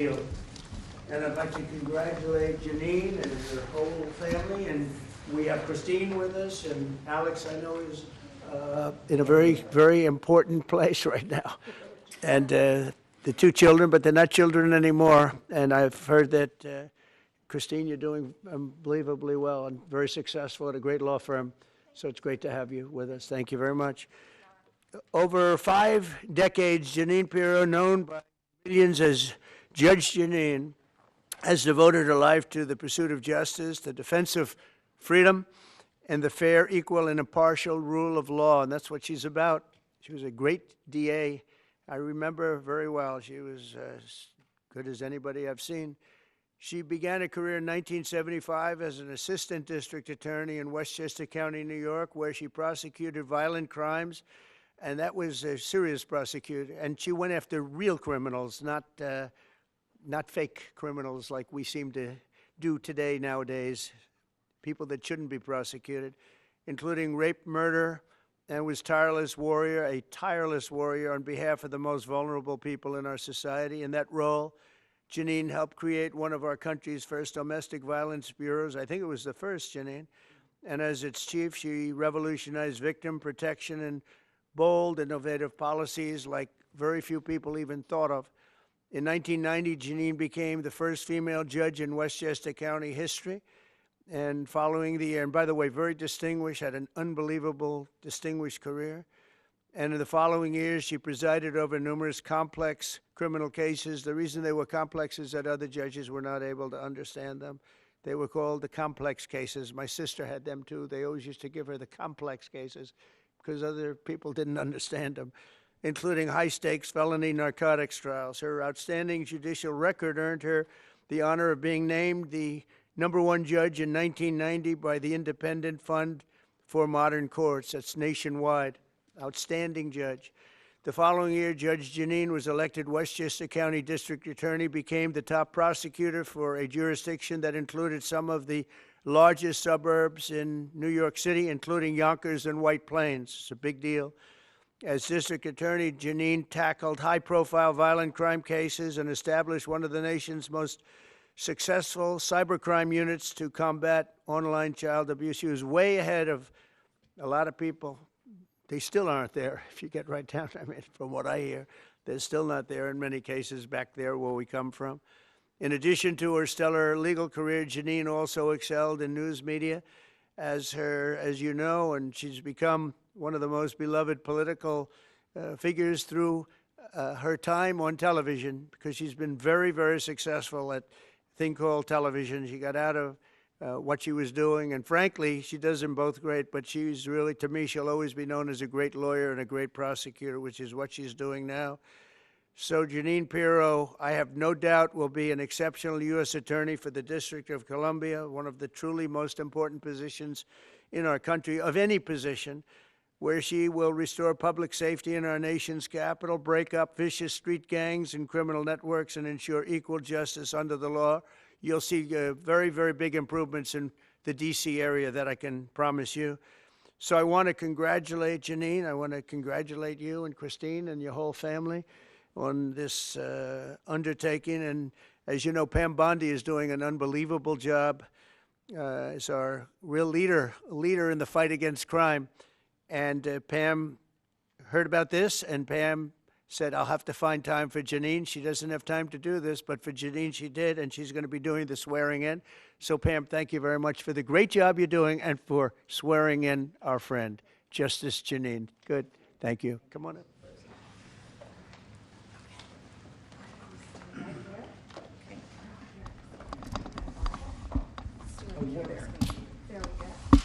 And I'd like to congratulate Janine and her whole family, and we have Christine with us, and Alex, I know, is in a very, very important place right now. And the two children, but they're not children anymore, and I've heard that, Christine, you're doing unbelievably well and very successful at a great law firm, so it's great to have you with us. Thank you very much. Over 5 decades, Janine Pirro, known by millions as Judge Janine, has devoted her life to the pursuit of justice, the defense of freedom, and the fair, equal, and impartial rule of law, and that's what she's about. She was a great DA. I remember her very well. She was as good as anybody I've seen. She began a career in 1975 as an assistant district attorney in Westchester County, New York, where she prosecuted violent crimes, and that was a serious prosecution. And she went after real criminals, not fake criminals like we seem to do today nowadays, people that shouldn't be prosecuted, including rape, murder, and was a tireless warrior on behalf of the most vulnerable people in our society. In that role, Janine helped create one of our country's first domestic violence bureaus. I think it was the first, Janine. And as its chief, she revolutionized victim protection and bold, innovative policies like very few people even thought of. In 1990, Janine became the first female judge in Westchester County history. And following the year, and by the way, very distinguished, had an unbelievable distinguished career. And in the following years, she presided over numerous complex criminal cases. The reason they were complex is that other judges were not able to understand them. They were called the complex cases. My sister had them too. They always used to give her the complex cases because other people didn't understand them, including high-stakes felony narcotics trials. Her outstanding judicial record earned her the honor of being named the #1 judge in 1990 by the Independent Fund for Modern Courts. That's nationwide. Outstanding judge. The following year, Judge Janine was elected Westchester County District Attorney, became the top prosecutor for a jurisdiction that included some of the largest suburbs in New York City, including Yonkers and White Plains. It's a big deal. As district attorney, Janine tackled high-profile violent crime cases and established one of the nation's most successful cybercrime units to combat online child abuse. She was way ahead of a lot of people. They still aren't there, if you get right down to it. I mean, from what I hear, they're still not there in many cases back there where we come from. In addition to her stellar legal career, Janine also excelled in news media as you know, and she's become one of the most beloved political figures through her time on television, because she's been very, very successful at a thing called television. She got out of what she was doing, and frankly, she does them both great, but she's really, to me, she'll always be known as a great lawyer and a great prosecutor, which is what she's doing now. So Janine Pirro, I have no doubt, will be an exceptional U.S. Attorney for the District of Columbia, one of the truly most important positions in our country, of any position, where she will restore public safety in our nation's capital, break up vicious street gangs and criminal networks, and ensure equal justice under the law. You'll see very, very big improvements in the D.C. area, that I can promise you. So I want to congratulate Janine. I want to congratulate you and Christine and your whole family on this undertaking. And as you know, Pam Bondi is doing an unbelievable job as our real leader in the fight against crime. And Pam heard about this, and Pam said, I'll have to find time for Janine. She doesn't have time to do this, but for Janine she did, and she's going to be doing the swearing in. So Pam, thank you very much for the great job you're doing and for swearing in our friend, Justice Janine. Good. Thank you. Come on up. Oh, you're there. There we go.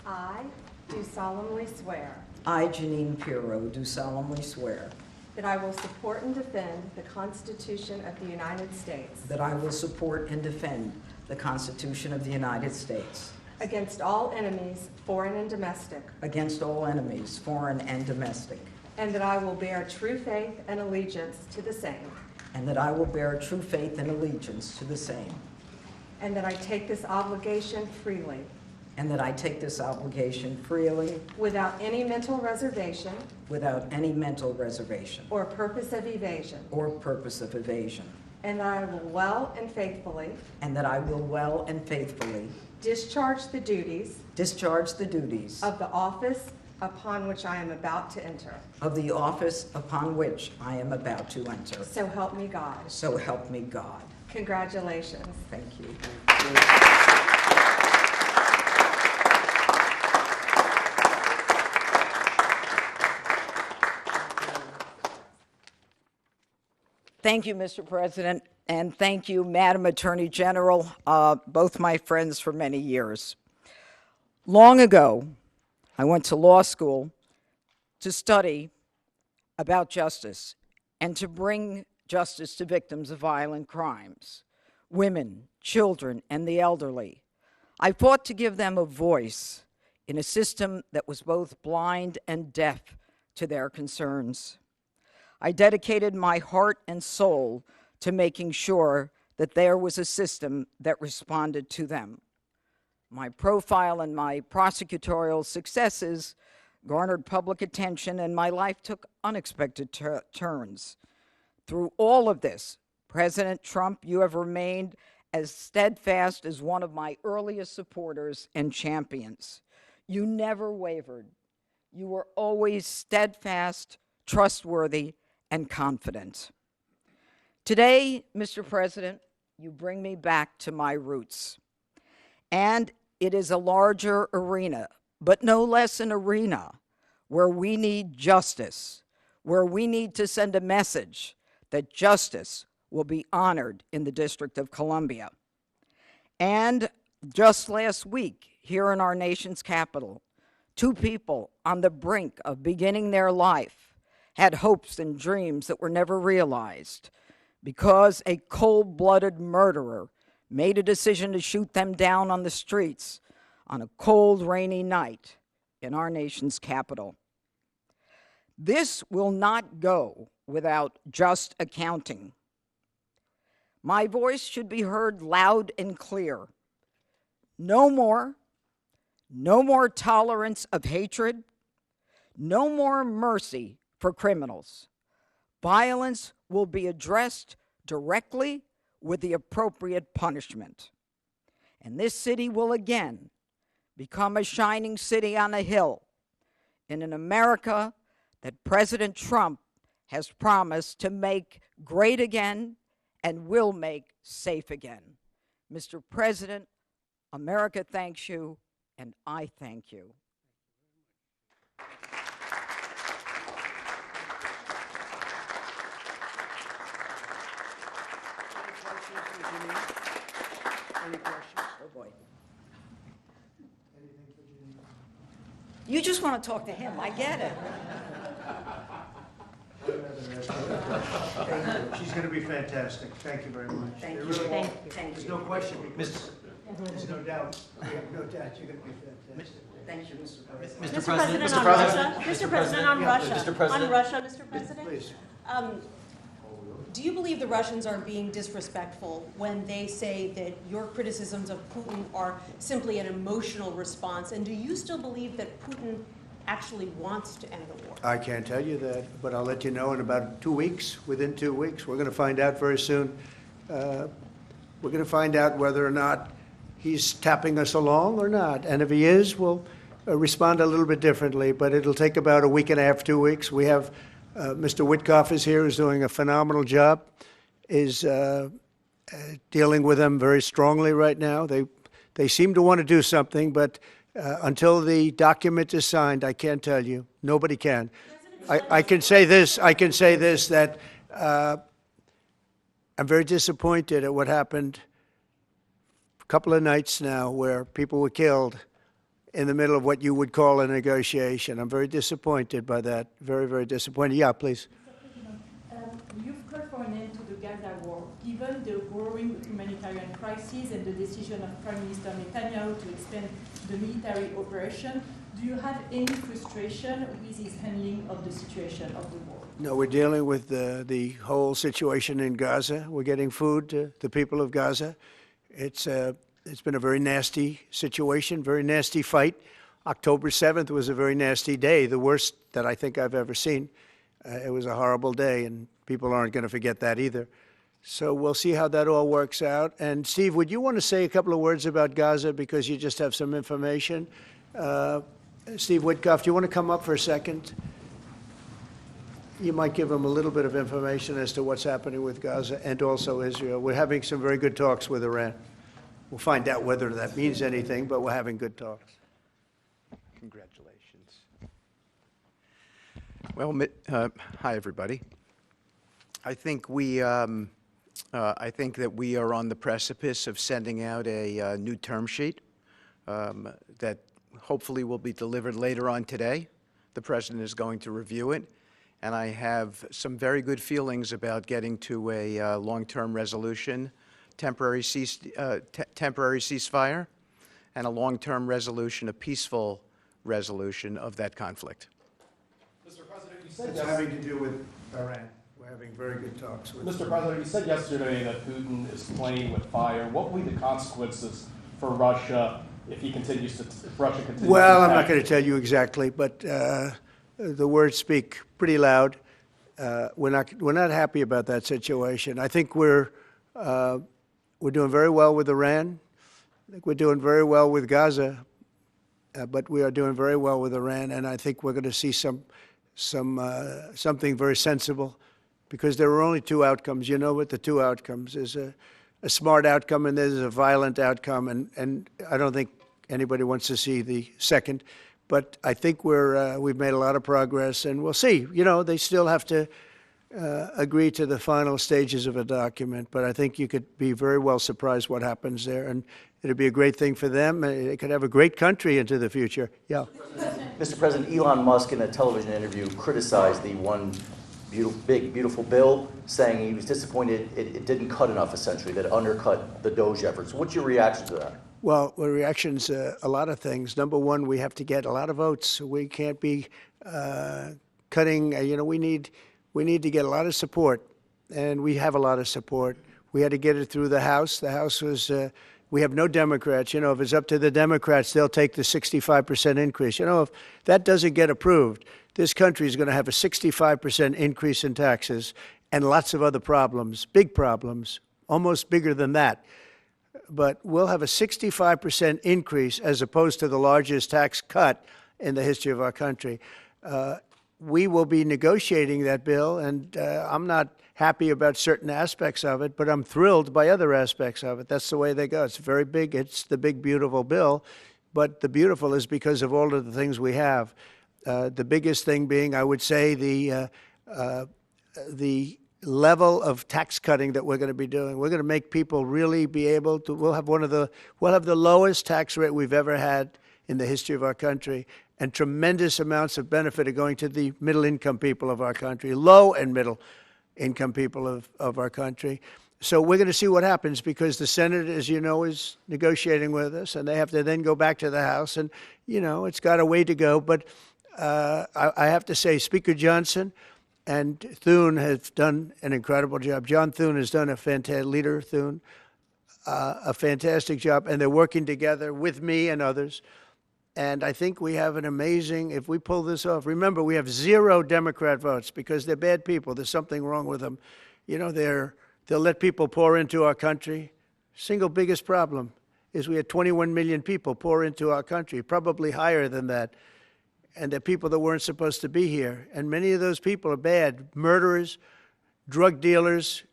I do solemnly swear I, Janine Pirro, do solemnly swear that I will support and defend the Constitution of the United States that I will support and defend the Constitution of the United States against all enemies, foreign and domestic, against all enemies, foreign and domestic, and that I will bear true faith and allegiance to the same, and that I will bear true faith and allegiance to the same, and that I take this obligation freely and that I take this obligation freely without any mental reservation without any mental reservation or purpose of evasion, or purpose of evasion, and that I will well and faithfully and that I will well and faithfully discharge the duties of of the office upon which I am about to enter. the office upon which I am about to enter. So help me God. So help me God. Congratulations. Thank you. Thank you, Mr. President, and thank you, Madam Attorney General, both my friends for many years. Long ago, I went to law school to study about justice and to bring justice to victims of violent crimes, women, children, and the elderly. I fought to give them a voice in a system that was both blind and deaf to their concerns. I dedicated my heart and soul to making sure that there was a system that responded to them. My profile and my prosecutorial successes garnered public attention, and my life took unexpected turns. Through all of this, President Trump, you have remained as steadfast as one of my earliest supporters and champions. You never wavered. You were always steadfast, trustworthy, and confident. Today, Mr. President, you bring me back to my roots. And it is a larger arena, but no less an arena where we need justice, where we need to send a message that justice will be honored in the District of Columbia. And just last week, here in our nation's capital, two people on the brink of beginning their life had hopes and dreams that were never realized because a cold-blooded murderer made a decision to shoot them down on the streets on a cold, rainy night in our nation's capital. This will not go without just accounting. My voice should be heard loud and clear. No more tolerance of hatred, no more mercy for criminals. Violence will be addressed directly with the appropriate punishment. And this city will again become a shining city on a hill in an America that President Trump has promised to make great again and will make safe again. Mr. President, America thanks you, and I thank you. Any questions? Oh, boy. You just want to talk to him. I get it. She's going to be fantastic. Thank you very much. Thank you. Really, Thank you. there's no question, because there's no doubt. We have no doubt you're going to be fantastic. Thank you, Mr. President. Mr. President, on Russia. Mr. President, on Russia. Mr. President. On Russia, Mr. President. Please. Do you believe the Russians are being disrespectful when they say that your criticisms of Putin are simply an emotional response? And do you still believe that Putin actually wants to end the war? I can't tell you that, but I'll let you know in about 2 weeks. Within 2 weeks, we're going to find out very soon. We're going to find out whether or not he's tapping us along or not. And if he is, we'll respond a little bit differently. But it'll take about a week and a half, 2 weeks. We have Mr. Witkoff is here, who's doing a phenomenal job, is dealing with them very strongly right now. They seem to want to do something, but until the document is signed, I can't tell you. Nobody can. I can say this. That I'm very disappointed at what happened a couple of nights now, where people were killed in the middle of what you would call a negotiation. I'm very disappointed by that. Very, very disappointed. Yeah, please. You've called for an end to the Gaza war. Given the growing humanitarian crisis and the decision of Prime Minister Netanyahu to expand the military operation, do you have any frustration with his handling of the situation of the war? No, we're dealing with the whole situation in Gaza. We're getting food to the people of Gaza. It's It's been a very nasty situation, very nasty fight. October 7th was a very nasty day, the worst that I think I've ever seen. It was a horrible day, and people aren't going to forget that either. So we'll see how that all works out. And Steve, would you want to say a couple of words about Gaza because you just have some information? Steve Witkoff, do you want to come up for a second? You might give them a little bit of information as to what's happening with Gaza and also Israel. We're having some very good talks with Iran. We'll find out whether that means anything, but we're having good talks. Congratulations. Well, hi everybody. I think that we are on the precipice of sending out a new term sheet that hopefully will be delivered later on today. The President is going to review it, and I have some very good feelings about getting to a long-term resolution, temporary ceasefire, and a long-term resolution, a peaceful resolution of that conflict. Mr. President, you said It's having to do with Iran. We're having very good talks with Mr. President, you said yesterday that Putin is playing with fire. What will be the consequences for Russia if Russia continues Well, to I'm not attack? going to tell you exactly, but the words speak pretty loud. We're not happy about that situation. I think we're doing very well with Iran. I think we're doing very well with Gaza, but we are doing very well with Iran, and I think we're going to see something very sensible, because there are only two outcomes. You know what the two outcomes is: a smart outcome and there's a violent outcome, and I don't think anybody wants to see the second. But I think we've made a lot of progress, and we'll see. You know, they still have to agree to the final stages of a document, but I think you could be very well surprised what happens there, and it'd be a great thing for them. They could have a great country into the future. Yeah. Mr. President, Elon Musk in a television interview criticized the one big, beautiful bill, saying he was disappointed it didn't cut enough, essentially, that it undercut the DOGE efforts. What's your reaction to that? Well, the reaction's a lot of things. Number one, we have to get a lot of votes. We can't be cutting. We need to get a lot of support, and we have a lot of support. We had to get it through the House. The House was. We have no Democrats. You know, if it's up to the Democrats, they'll take the 65% increase. You know, if that doesn't get approved, this country is going to have a 65% increase in taxes and lots of other problems, big problems, almost bigger than that. But we'll have a 65% increase as opposed to the largest tax cut in the history of our country. We will be negotiating that bill, and I'm not happy about certain aspects of it, but I'm thrilled by other aspects of it. That's the way they go. It's very big. It's the big, beautiful bill, but the beautiful is because of all of the things we have. The biggest thing being, I would say, the level of tax cutting that we're going to be doing. We're going to make people really be able to. We'll have the lowest tax rate we've ever had in the history of our country, and tremendous amounts of benefit are going to the middle-income people of our country, low and middle-income people of our country. So we're going to see what happens, because the Senate, as you know, is negotiating with us, and they have to then go back to the House, and, you know, it's got a way to go. But I have to say, Speaker Johnson and Thune have done an incredible job. John Thune has done a fantastic job, and they're working together with me and others. And I think we have an amazing, if we pull this off, remember, we have 0 Democrat votes because they're bad people. There's something wrong with them. You know, they'll let people pour into our country. Single biggest problem is we had 21 million people pour into our country, probably higher than that. And they're people that weren't supposed to be here. And many of those people are bad. Murderers, drug dealers,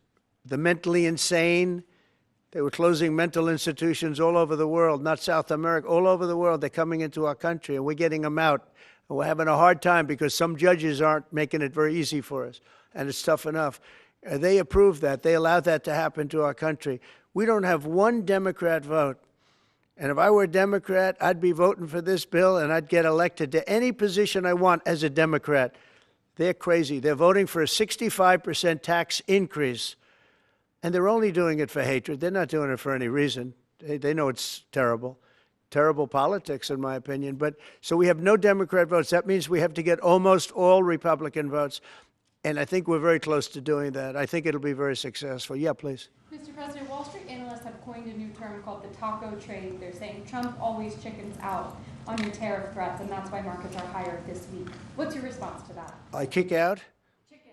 the mentally insane. They were closing mental institutions all over the world, not South America, all over the world. They're coming into our country, and we're getting them out. And we're having a hard time because some judges aren't making it very easy for us, and it's tough enough. They approved that. They allowed that to happen to our country. We don't have one Democrat vote. And if I were a Democrat, I'd be voting for this bill, and I'd get elected to any position I want as a Democrat. They're crazy. They're voting for a 65% tax increase. And they're only doing it for hatred. They're not doing it for any reason. They know it's terrible. Terrible politics, in my opinion. But so we have no Democrat votes. That means we have to get almost all Republican votes. And I think we're very close to doing that. I think it'll be very successful. Yeah, please. Mr. President, Wall Street analysts have coined a new term called the taco trade. They're saying Trump always chickens out on your tariff threats, and that's why markets are higher this week. What's your response to that? I kick out? Chicken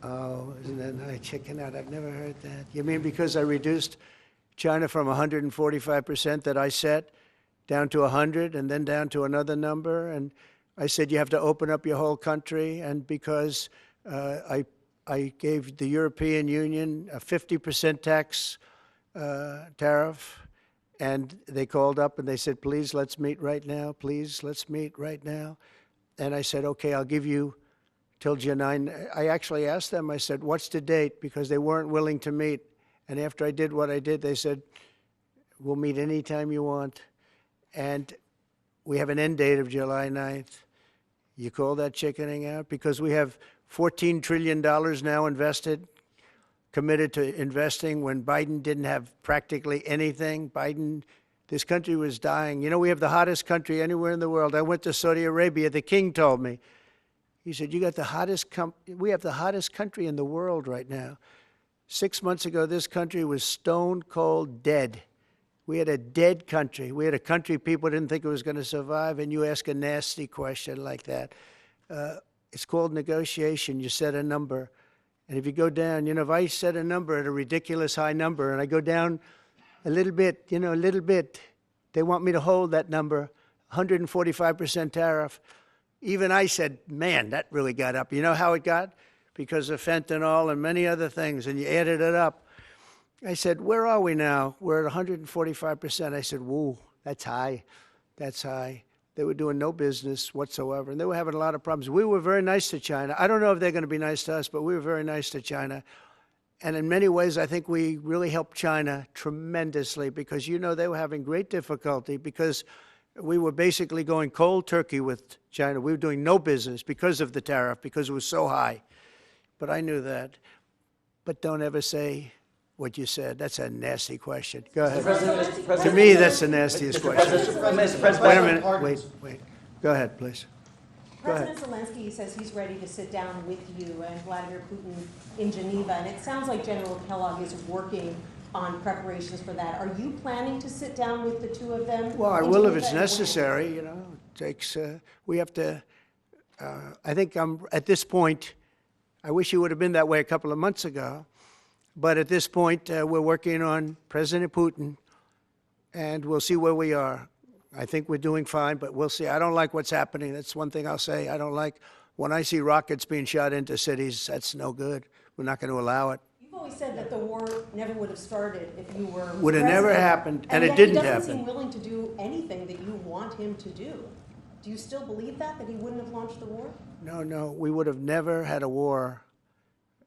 out. Oh, isn't that nice? Chicken out. I've never heard that. You mean because I reduced China from 145% that I set down to 100 and then down to another number? And I said you have to open up your whole country. And because I gave the European Union a 50% tax tariff, and they called up and they said, please, let's meet right now. Please, let's meet right now. And I said, okay, I'll give you till July 9. I actually asked them, I said, what's the date? Because they weren't willing to meet. And after I did what I did, they said, we'll meet anytime you want. And we have an end date of July 9th. You call that chickening out? Because we have $14 trillion now invested, committed to investing when Biden didn't have practically anything. This country was dying. You know, we have the hottest country anywhere in the world. I went to Saudi Arabia. The king told me. He said, we have the hottest country in the world right now. 6 months ago, this country was stone cold dead. We had a dead country. We had a country people didn't think it was going to survive, and you ask a nasty question like that. It's called negotiation. You set a number. And if you go down, if I set a number at a ridiculous high number and I go down a little bit, a little bit, they want me to hold that number, 145% tariff. Even I said, man, that really got up. You know how it got? Because of fentanyl and many other things, and you added it up. I said, where are we now? We're at 145%. I said, whoa, that's high. That's high. They were doing no business whatsoever, and they were having a lot of problems. We were very nice to China. I don't know if they're going to be nice to us, but we were very nice to China. And in many ways, I think we really helped China tremendously because, they were having great difficulty because we were basically going cold turkey with China. We were doing no business because of the tariff, because it was so high. But I knew that. But don't ever say what you said. That's a nasty question. Go ahead. To me, that's the nastiest question. Wait a minute. Wait. Go ahead, please. President Zelensky says he's ready to sit down with you and Vladimir Putin in Geneva, and it sounds like General Kellogg is working on preparations for that. Are you planning to sit down with the two of them? Well, I will if it's necessary. It takes. We have to. I think at this point. I wish it would have been that way a couple of months ago, but at this point, we're working on President Putin, and we'll see where we are. I think we're doing fine, but we'll see. I don't like what's happening. That's one thing I'll say. I don't like when I see rockets being shot into cities. That's no good. We're not going to allow it. You've always said that the war never would have started if you were Would have never happened, and it yet didn't he happen. doesn't seem willing to do anything that you want him to do. Do you still believe that he wouldn't have launched the war? No. We would have never had a war.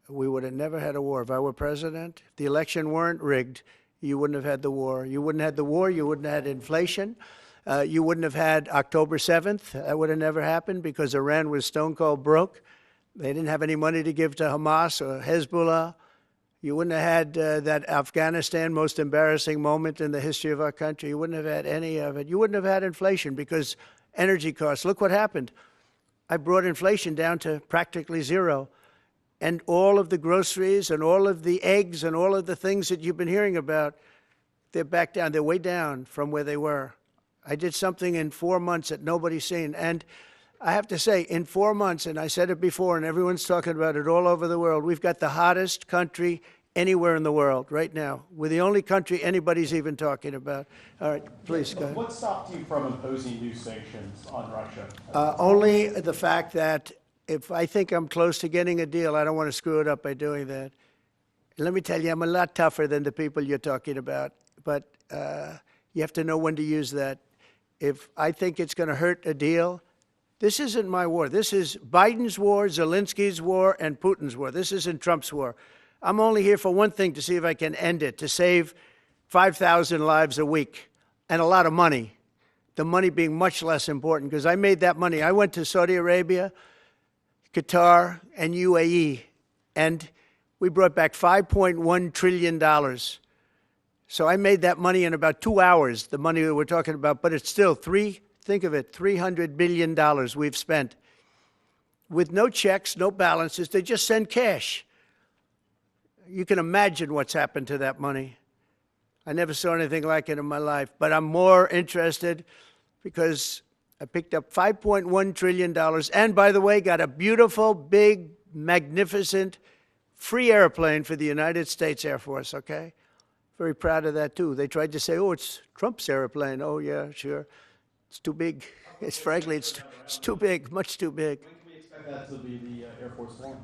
We would have never had a war. If I were president, if the election weren't rigged, you wouldn't have had the war. You wouldn't have had the war. You wouldn't have had inflation. You wouldn't have had October 7th. That would have never happened because Iran was stone cold broke. They didn't have any money to give to Hamas or Hezbollah. You wouldn't have had that Afghanistan most embarrassing moment in the history of our country. You wouldn't have had any of it. You wouldn't have had inflation because energy costs. Look what happened. I brought inflation down to practically zero. And all of the groceries and all of the eggs and all of the things that you've been hearing about, they're back down. They're way down from where they were. I did something in 4 months that nobody's seen. And I have to say, in 4 months, and I said it before, and everyone's talking about it all over the world, we've got the hottest country anywhere in the world right now. We're the only country anybody's even talking about. All right, please go ahead. What stopped you from imposing new sanctions on Russia? Only the fact that if I think I'm close to getting a deal, I don't want to screw it up by doing that. Let me tell you, I'm a lot tougher than the people you're talking about, but you have to know when to use that. If I think it's going to hurt a deal, this isn't my war. This is Biden's war, Zelensky's war, and Putin's war. This isn't Trump's war. I'm only here for one thing, to see if I can end it, to save 5,000 lives a week and a lot of money, the money being much less important, because I made that money. I went to Saudi Arabia, Qatar, and UAE, and we brought back $5.1 trillion. So I made that money in about 2 hours, the money that we're talking about, but it's still think of it, $300 billion we've spent with no checks, no balances. They just send cash. You can imagine what's happened to that money. I never saw anything like it in my life. But I'm more interested because I picked up $5.1 trillion and, by the way, got a beautiful, big, magnificent, free airplane for the United States Air Force, okay? Very proud of that, too. They tried to say, oh, it's Trump's airplane. Oh, yeah, sure. It's too big. Frankly, it's too big, much too big. When can we expect that to be the Air Force One?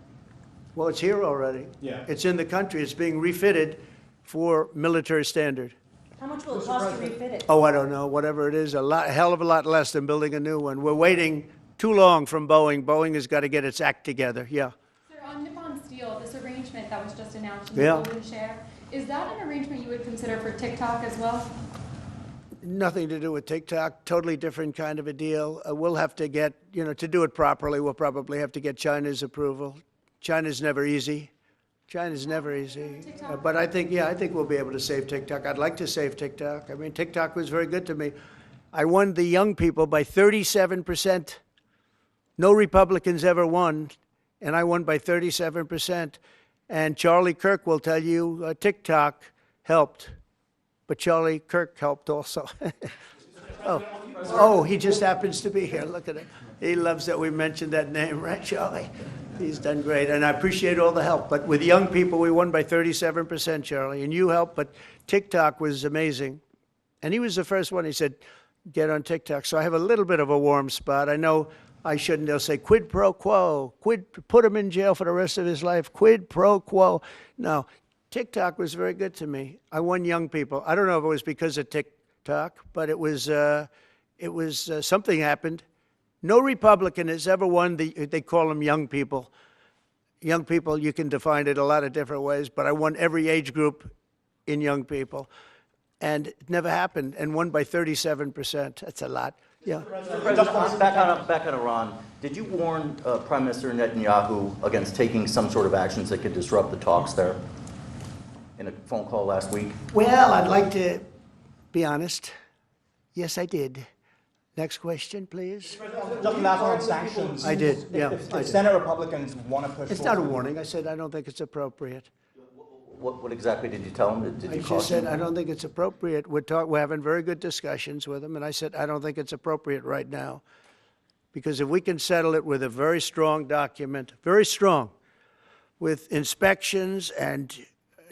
Well, it's here already. Yeah. It's in the country. It's being refitted for military standard. How much will it cost to refit it? Oh, I don't know. Whatever it is, a hell of a lot less than building a new one. We're waiting too long from Boeing. Boeing has got to get its act together. Yeah. Sir, on Nippon Steel, this arrangement that was just announced in the Yeah. golden share, is that an arrangement you would consider for TikTok as well? Nothing to do with TikTok. Totally different kind of a deal. We'll have to get, to do it properly, we'll probably have to get China's approval. China's never easy. China's never easy. But I think we'll be able to save TikTok. I'd like to save TikTok. I mean, TikTok was very good to me. I won the young people by 37%. No Republicans ever won, and I won by 37%. And Charlie Kirk will tell you TikTok helped, but Charlie Kirk helped also. Oh, he just happens to be here. Look at it. He loves that we mentioned that name, right, Charlie? He's done great, and I appreciate all the help. But with young people, we won by 37%, Charlie, and you helped. But TikTok was amazing. And he was the first one. He said, get on TikTok. So I have a little bit of a warm spot. I know I shouldn't. They'll say, quid pro quo, put him in jail for the rest of his life, quid pro quo. No, TikTok was very good to me. I won young people. I don't know if it was because of TikTok, but it was something happened. No Republican has ever won they call them young people. Young people, you can define it a lot of different ways, but I won every age group in young people. And it never happened, and won by 37%. That's a lot. Yeah. Back on Iran, did you warn Prime Minister Netanyahu against taking some sort of actions that could disrupt the talks there in a phone call last week? Well, I'd like to be honest. Yes, I did. Next question, please. Just last on sanctions. I did, yeah. If Senate Republicans want to push It's not a warning. I said I don't think it's appropriate. What exactly did you tell him? Did you I just caution said him? I don't think it's appropriate. We're having very good discussions with him, and I said I don't think it's appropriate right now. Because if we can settle it with a very strong document, very strong, with inspections and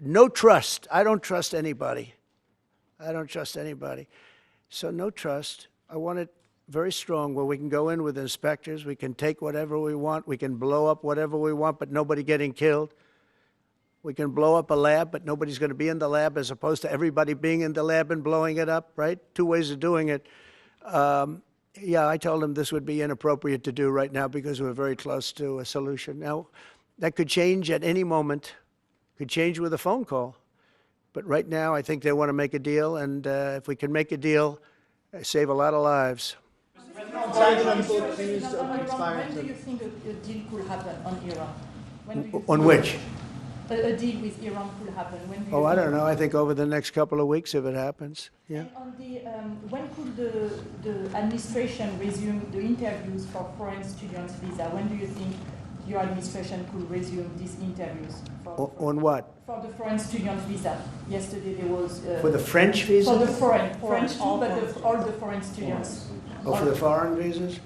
no trust. I don't trust anybody. I don't trust anybody. So no trust. I want it very strong where we can go in with inspectors. We can take whatever we want. We can blow up whatever we want, but nobody getting killed. We can blow up a lab, but nobody's going to be in the lab, as opposed to everybody being in the lab and blowing it up, right? Two ways of doing it. Yeah, I told him this would be inappropriate to do right now because we're very close to a solution. Now, that could change at any moment. Could change with a phone call. But right now, I think they want to make a deal, and if we can make a deal, save a lot of lives. sanctions accused of When expiring? do you think a deal could happen on Iran? When do you On think which? a deal with Iran could happen? When do you Oh, I think- don't know. I think over the next couple of weeks, if it happens. Yeah. And on the, when could the administration resume the interviews for foreign students' visa? When do you think your administration could resume these interviews? On what? For the foreign student visa. Yesterday there was. For the French visa? For the French too, all but foreign. all the foreign students. Oh, for the foreign visas?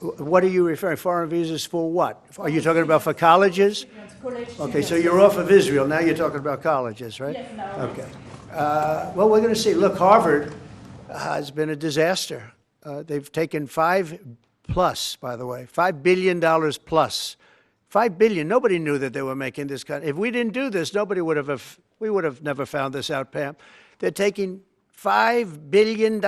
What are you referring? Foreign visas for what? Are you talking about for colleges? College Okay, so students. you're off of Israel. Now you're talking about colleges, right? Yes, now. Okay. Well, we're going to see. Look, Harvard has been a disaster. They've taken $5 plus, by the way, $5 billion plus. $5 billion. Nobody knew that they were making this kind. If we didn't do this, we would have never found this out, Pam. They're taking $5 billion.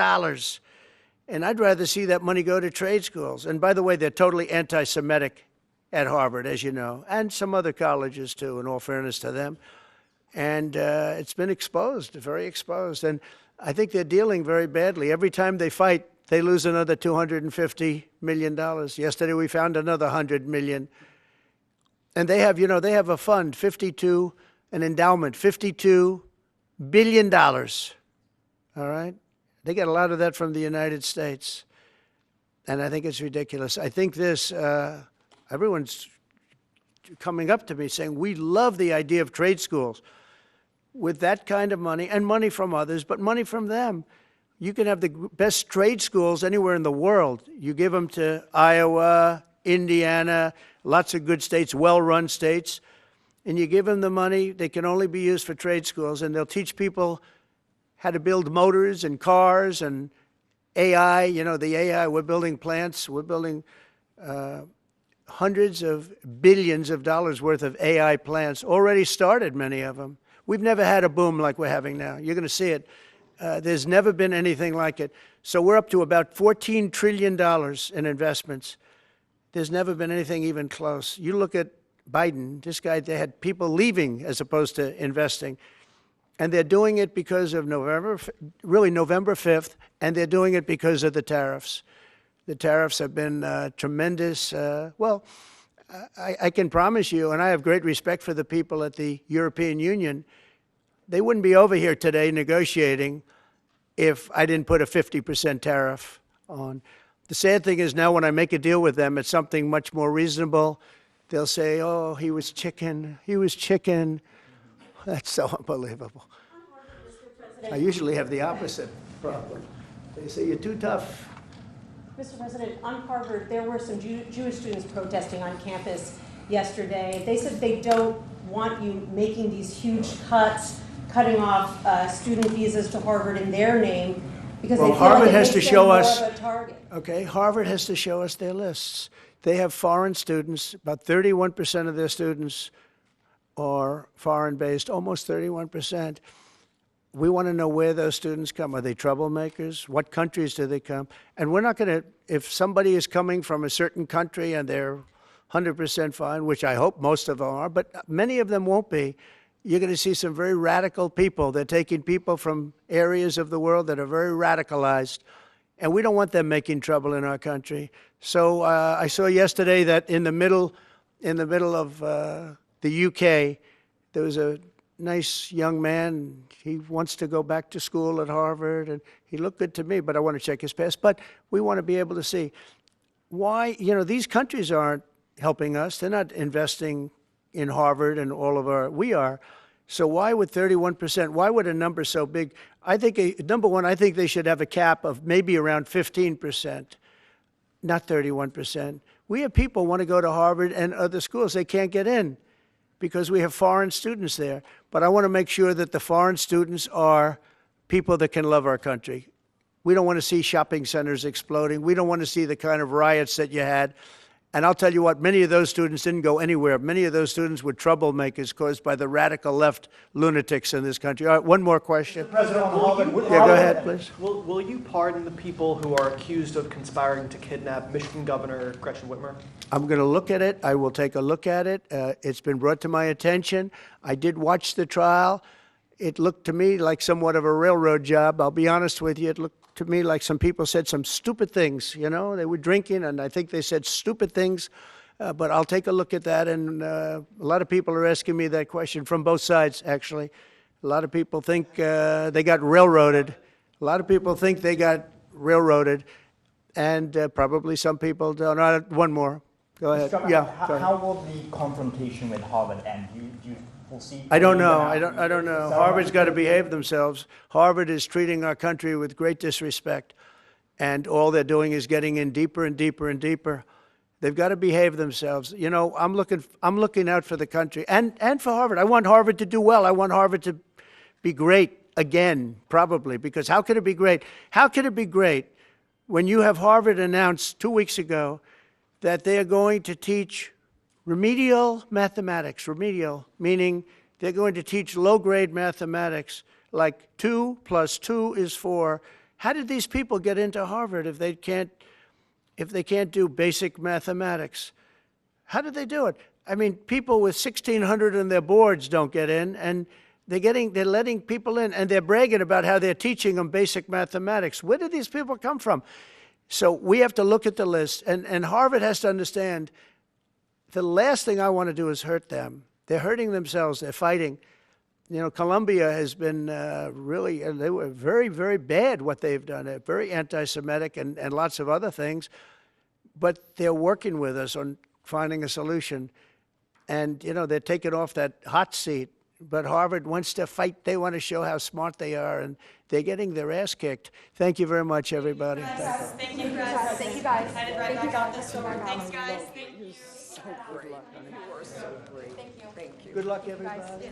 And I'd rather see that money go to trade schools. And by the way, they're totally anti-Semitic at Harvard, as you know, and some other colleges too, in all fairness to them. And it's been exposed, very exposed. And I think they're dealing very badly. Every time they fight, they lose another $250 million. Yesterday we found another $100 million. And they have, they have a fund, an endowment, $52 billion. All right? They get a lot of that from the United States. And I think it's ridiculous. I think this, everyone's coming up to me saying, we love the idea of trade schools. with that kind of money, and money from others, but money from them, you can have the best trade schools anywhere in the world. You give them to Iowa, Indiana, lots of good states, well-run states, and you give them the money, they can only be used for trade schools, and they'll teach people how to build motors and cars and AI, you know, the AI, we're building plants, we're building hundreds of billions of dollars worth of AI plants, already started, many of them. We've never had a boom like we're having now. You're going to see it. There's never been anything like it. So we're up to about $14 trillion in investments. There's never been anything even close. You look at Biden, this guy, they had people leaving as opposed to investing. And they're doing it because of November 5th, and they're doing it because of the tariffs. The tariffs have been tremendous. Well, I can promise you, and I have great respect for the people at the European Union, they wouldn't be over here today negotiating if I didn't put a 50% tariff on. The sad thing is now when I make a deal with them, it's something much more reasonable. They'll say, oh, he was chicken. He was chicken. That's so unbelievable. I usually have the opposite problem. They say, you're too tough. Mr. President, on Harvard, there were some Jewish students protesting on campus yesterday. They said they don't want you making these huge cuts, cutting off student visas to Harvard in their name, because they feel Harvard like it has makes to them show more us. of a target. Okay, Harvard has to show us their lists. They have foreign students. About 31% of their students are foreign-based, almost 31%. We want to know where those students come. Are they troublemakers? What countries do they come? And we're not going to, if somebody is coming from a certain country and they're 100% fine, which I hope most of them are, but many of them won't be, you're going to see some very radical people. They're taking people from areas of the world that are very radicalized, and we don't want them making trouble in our country. So I saw yesterday that in the middle of the UK, there was a nice young man. He wants to go back to school at Harvard, and he looked good to me, but I want to check his past. But we want to be able to see why, you know, these countries aren't helping us. They're not investing in Harvard and all of our, we are. So why would 31%, why would a number so big? I think, number one, I think they should have a cap of maybe around 15%, not 31%. We have people who want to go to Harvard and other schools. They can't get in because we have foreign students there. But I want to make sure that the foreign students are people that can love our country. We don't want to see shopping centers exploding. We don't want to see the kind of riots that you had. And I'll tell you what, many of those students didn't go anywhere. Many of those students were troublemakers caused by the radical left lunatics in this country. All right, one more question. President, on Harvard, Yeah, go ahead, please. Will you pardon the people who are accused of conspiring to kidnap Michigan Governor Gretchen Whitmer? I'm going to look at it. I will take a look at it. It's been brought to my attention. I did watch the trial. It looked to me like somewhat of a railroad job. I'll be honest with you. It looked to me like some people said some stupid things. You know, they were drinking, and I think they said stupid things. But I'll take a look at that. And a lot of people are asking me that question from both sides, actually. A lot of people think they got railroaded. A lot of people think they got railroaded. And probably some people don't. One more. Go ahead. Yeah. How will the confrontation with Harvard end? Do you foresee? I don't know. I don't know. Harvard's got to behave themselves. Harvard is treating our country with great disrespect, and all they're doing is getting in deeper and deeper and deeper. They've got to behave themselves. You know, I'm looking out for the country and for Harvard. I want Harvard to do well. I want Harvard to be great again, probably, because how could it be great? How could it be great when you have Harvard announced 2 weeks ago that they are going to teach remedial mathematics, remedial, meaning they're going to teach low-grade mathematics, like 2 + 2 is 4. How did these people get into Harvard if they can't do basic mathematics? How did they do it? I mean, people with 1,600 on their boards don't get in, and they're letting people in, and they're bragging about how they're teaching them basic mathematics. Where did these people come from? So we have to look at the list, and Harvard has to understand the last thing I want to do is hurt them. They're hurting themselves. They're fighting. You know, Columbia has been really, they were very, very bad what they've done. They're very anti-Semitic and lots of other things. But they're working with us on finding a solution. And, you know, they're taking off that hot seat. but Harvard wants to fight. They want to show how smart they are, and they're getting their ass kicked. Thank you very much, everybody. Thank you, guys. Thank you, guys. Headed right back out this door. Thanks, guys. Thank you. So great. You are so great. Thank you. Good luck, everybody.